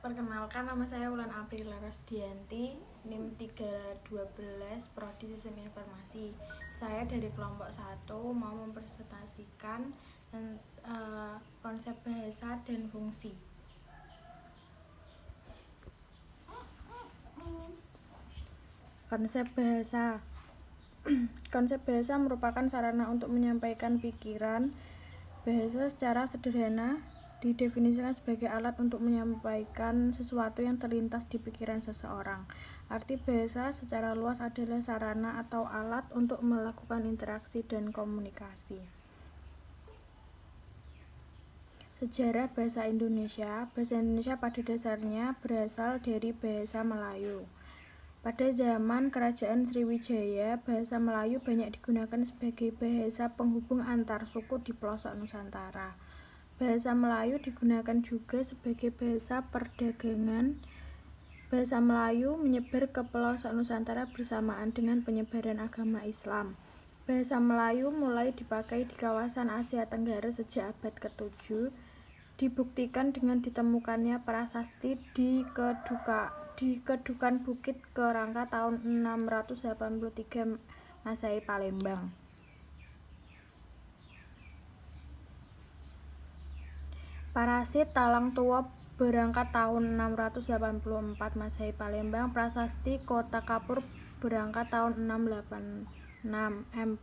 Perkenalkan, nama saya Wulan Aprila Rosdianti, NIM 312, Prodi Sistem Informasi. Saya dari kelompok 1 mau mempresentasikan konsep bahasa dan fungsi. Konsep bahasa. Konsep bahasa merupakan sarana untuk menyampaikan pikiran. Bahasa secara sederhana didefinisikan sebagai alat untuk menyampaikan sesuatu yang terlintas di pikiran seseorang. Arti bahasa secara luas adalah sarana atau alat untuk melakukan interaksi dan komunikasi. Sejarah bahasa Indonesia. Bahasa Indonesia pada dasarnya berasal dari bahasa Melayu. Pada zaman Kerajaan Sriwijaya, bahasa Melayu banyak digunakan sebagai bahasa penghubung antar suku di pelosok Nusantara. Bahasa Melayu digunakan juga sebagai bahasa perdagangan. Bahasa Melayu menyebar ke pelosok Nusantara bersamaan dengan penyebaran agama Islam. Bahasa Melayu mulai dipakai di kawasan Asia Tenggara sejak abad ke-7. Dibuktikan dengan ditemukannya prasasti di Kedukan Bukit Kerangka tahun 683 Masehi Palembang. Parasit Talang Tua berangkat tahun 684 Masehi Palembang. Prasasti Kota Kapur berangkat tahun 686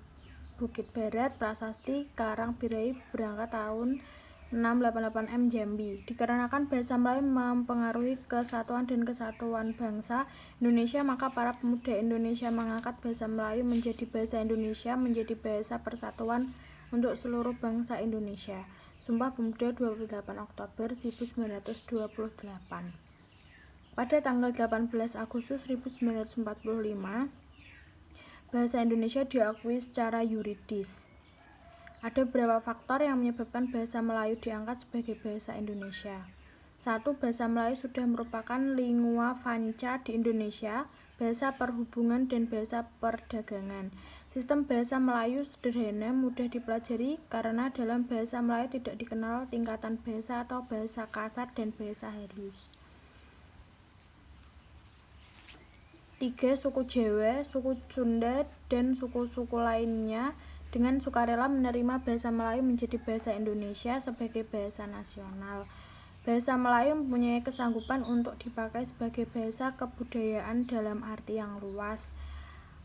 Bukit Barat. Prasasti Karang Birai berangkat tahun 688 Jambi. Dikarenakan bahasa Melayu mempengaruhi kesatuan dan kesatuan bangsa Indonesia, maka para pemuda Indonesia mengangkat bahasa Melayu menjadi bahasa Indonesia, menjadi bahasa persatuan untuk seluruh bangsa Indonesia. Sumpah Pemuda 28 Oktober 1928. Pada tanggal 18 Agustus 1945, bahasa Indonesia diakui secara yuridis. Ada beberapa faktor yang menyebabkan bahasa Melayu diangkat sebagai bahasa Indonesia. 1. Bahasa Melayu sudah merupakan lingua franca di Indonesia, bahasa perhubungan dan bahasa perdagangan. Sistem bahasa Melayu sederhana, mudah dipelajari karena dalam bahasa Melayu tidak dikenal tingkatan bahasa atau bahasa kasar dan bahasa halus. 3. Suku Jawa, suku Sunda, dan suku-suku lainnya dengan sukarela menerima bahasa Melayu menjadi bahasa Indonesia sebagai bahasa nasional. Bahasa Melayu mempunyai kesanggupan untuk dipakai sebagai bahasa kebudayaan dalam arti yang luas.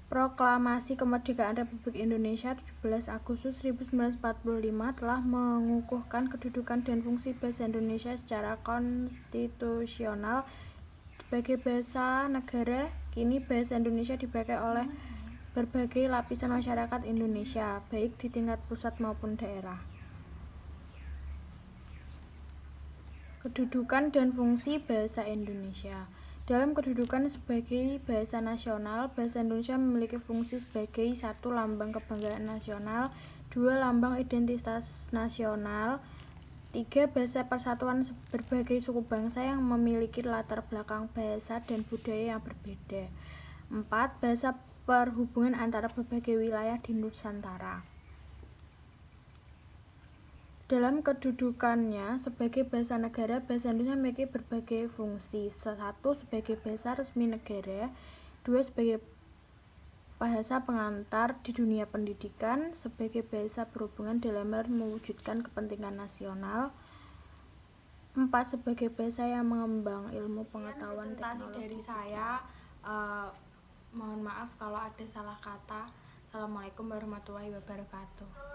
Proklamasi Kemerdekaan Republik Indonesia 17 Agustus 1945 telah mengukuhkan kedudukan dan fungsi bahasa Indonesia secara konstitusional sebagai bahasa negara. Kini bahasa Indonesia dipakai oleh berbagai lapisan masyarakat Indonesia, baik di tingkat pusat maupun daerah. Kedudukan dan fungsi bahasa Indonesia. Dalam kedudukan sebagai bahasa nasional, bahasa Indonesia memiliki fungsi sebagai 1. Lambang kebanggaan nasional, 2. Lambang identitas nasional, 3. Bahasa persatuan berbagai suku bangsa yang memiliki latar belakang bahasa dan budaya yang berbeda. 4. Bahasa perhubungan antara berbagai wilayah di Nusantara. Dalam kedudukannya sebagai bahasa negara, bahasa Indonesia memiliki berbagai fungsi. 1. Sebagai bahasa resmi negara, 2. Sebagai bahasa pengantar di dunia pendidikan, sebagai bahasa berhubungan dalam hal mewujudkan kepentingan nasional, 4. Sebagai bahasa yang mengembang ilmu pengetahuan teknologi. Dari saya, mohon maaf kalau ada salah kata. Assalamualaikum warahmatullahi wabarakatuh.